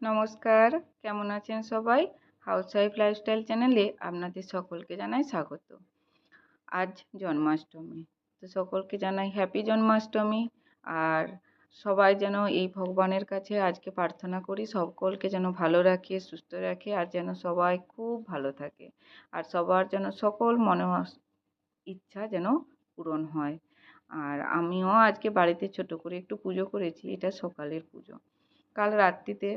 নমস্কার, কেমন আছেন সবাই? হাউসওয়াইফ লাইফস্টাইল চ্যানেলে আপনাদের সকলকে জানাই স্বাগত। আজ জন্মাষ্টমী, তো সকলকে জানাই হ্যাপি জন্মাষ্টমী। আর সবাই যেন এই ভগবানের কাছে আজকে প্রার্থনা করি সকলকে যেন ভালো রাখে, সুস্থ রাখে, আর যেন সবাই খুব ভালো থাকে, আর সবার যেন সকল ইচ্ছা যেন পূরণ হয়। আর আমিও আজকে বাড়িতে ছোট করে একটু পুজো করেছি, এটা সকালের পুজো। কাল রাত্রিতে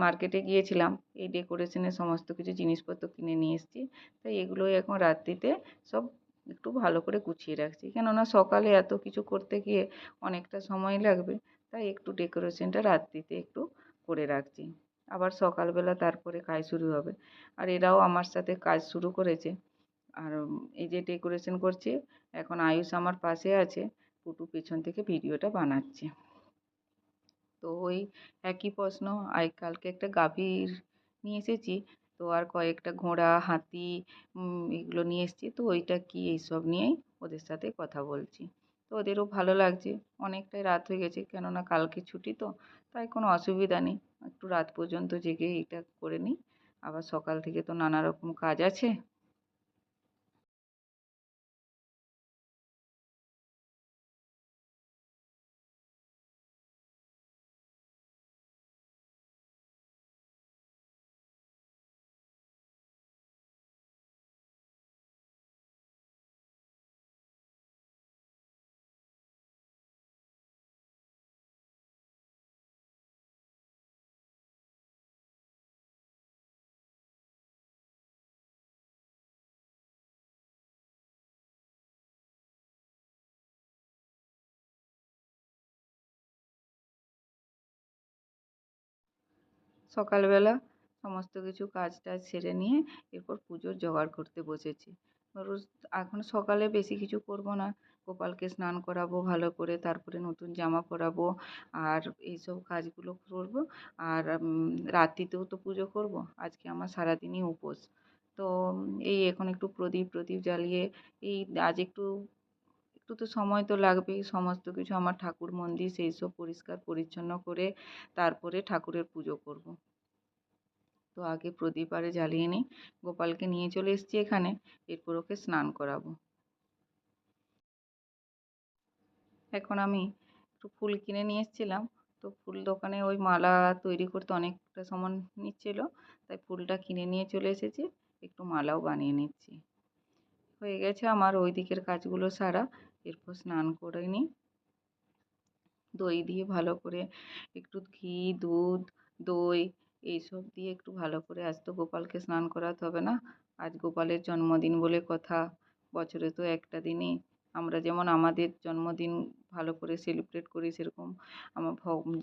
মার্কেটে গিয়েছিলাম, এই ডেকোরেশনের সমস্ত কিছু জিনিসপত্র কিনে নিয়ে এসেছি। তাই এগুলোই এখন রাত্রিতে সব একটু ভালো করে গুছিয়ে রাখছি, কেননা সকালে এত কিছু করতে গিয়ে অনেকটা সময় লাগবে। তাই একটু ডেকোরেশনটা রাত্রিতে একটু করে রাখছি, আবার সকালবেলা তারপরে কাজ শুরু হবে। আর এরাও আমার সাথে কাজ শুরু করেছে। আর এই যে ডেকোরেশন করছি, এখন আয়ুষ আমার পাশে আছে, পুটু পেছন থেকে ভিডিওটা বানাচ্ছে। তো ওই একই প্রশ্ন, কালকে একটা গাভীর নিয়ে এসেছি, তো আর কয়েকটা ঘোড়া, হাতি এগুলো নিয়ে এসেছি, তো ওইটা কি এইসব নিয়েই ওদের সাথে কথা বলছি। তো ওদেরও ভালো লাগছে। অনেকটাই রাত হয়ে গেছে, কেননা কালকে ছুটি, তো তাই কোনো অসুবিধা নেই, একটু রাত পর্যন্ত জেগে এটা করে নিই। আবার সকাল থেকে তো নানা রকম কাজ আছে। সকালবেলা সমস্ত কিছু কাজ টাজ সেরে নিয়ে এরপর পুজোর জোগাড় করতে বসেছি। রোজ এখন সকালে বেশি কিছু করব না, গোপালকে স্নান করাবো ভালো করে, তারপরে নতুন জামা পরাবো, আর এইসব কাজগুলো করব। আর রাত্রিতেও তো পুজো করব, আজকে আমার সারাদিনই উপোস। তো এই এখন একটু প্রদীপ প্রদীপ জ্বালিয়ে, এই আজ একটু একটু তো সময় তো লাগবেই, সমস্ত কিছু আমার ঠাকুর মন্দির সেই সব পরিষ্কার পরিচ্ছন্ন করে তারপরে ঠাকুরের পুজো করব। তো আগে প্রদীপ আরে জ্বালিয়ে নিই। গোপালকে নিয়ে চলে এসেছি এখানে, এরপর ওকে স্নান করাবো। এখন আমি একটু ফুল কিনে নিয়ে এসেছিলাম, তো ফুল দোকানে ওই মালা তৈরি করতে অনেকটা সময় নিচ্ছিল, তাই ফুলটা কিনে নিয়ে চলে এসেছি, একটু মালাও বানিয়ে নিচ্ছি। হয়ে গেছে আমার ওই দিকের কাজগুলো সারা, এরপর স্নান করে নিই। দই দিয়ে ভালো করে, একটু ঘি, দুধ, দই এইসব দিয়ে একটু ভালো করে, আজ তো গোপালকে স্নান করাতে হবে না, আজ গোপালের জন্মদিন বলে কথা। বছরে তো একটা দিনই আমরা যেমন আমাদের জন্মদিন ভালো করে সেলিব্রেট করি, সেরকম আমার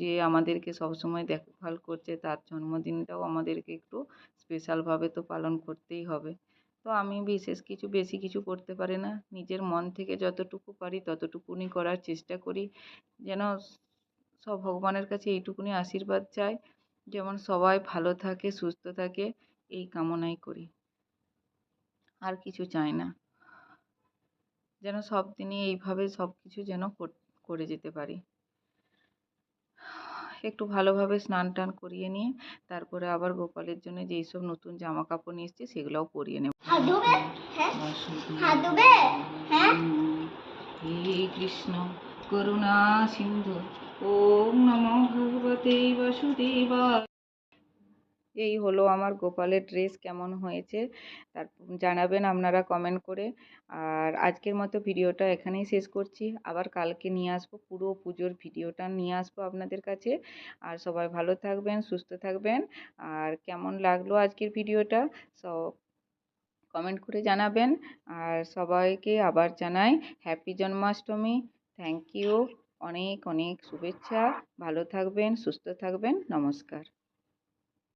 যে আমাদেরকে সবসময় দেখভাল করছে, তার জন্মদিনটাও আমাদেরকে একটু স্পেশালভাবে তো পালন করতেই হবে। তো আমি বিশেষ কিছু বেশি কিছু করতে পারি না, নিজের মন থেকে যতটুকু পারি ততটুকুনি করার চেষ্টা করি, যেন সব ভগবানের কাছে এইটুকুনি আশীর্বাদ চাই, যেমন সবাই ভালো থাকে, সুস্থ থাকে, এই কামনাই করি, আর কিছু চাই না। যেন সব দিনই এইভাবে সব কিছু যেন করে যেতে পারি। একটু ভালোভাবে স্নান টান করিয়ে নিয়ে তারপরে আবার গোপালের জন্য যেই সব নতুন জামা কাপড় নিয়ে এসেছি সেগুলোও পরিয়ে নেব। হে কৃষ্ণ করুণা সিন্ধু, ওম নমো ভগবতে বাসুদেবায়। এই হলো আমার গোপালের ড্রেস, কেমন হয়েছে তার জানাবেন আপনারা কমেন্ট করে। আর আজকের মতো ভিডিওটা এখানেই শেষ করছি, আবার কালকে নিয়ে আসবো, পুরো পুজোর ভিডিওটা নিয়ে আসবো আপনাদের কাছে। আর সবাই ভালো থাকবেন, সুস্থ থাকবেন। আর কেমন লাগলো আজকের ভিডিওটা সব কমেন্ট করে জানাবেন। আর সবাইকে আবার জানাই হ্যাপি জন্মাষ্টমী। থ্যাংক ইউ, অনেক অনেক শুভেচ্ছা। ভালো থাকবেন, সুস্থ থাকবেন, নমস্কার।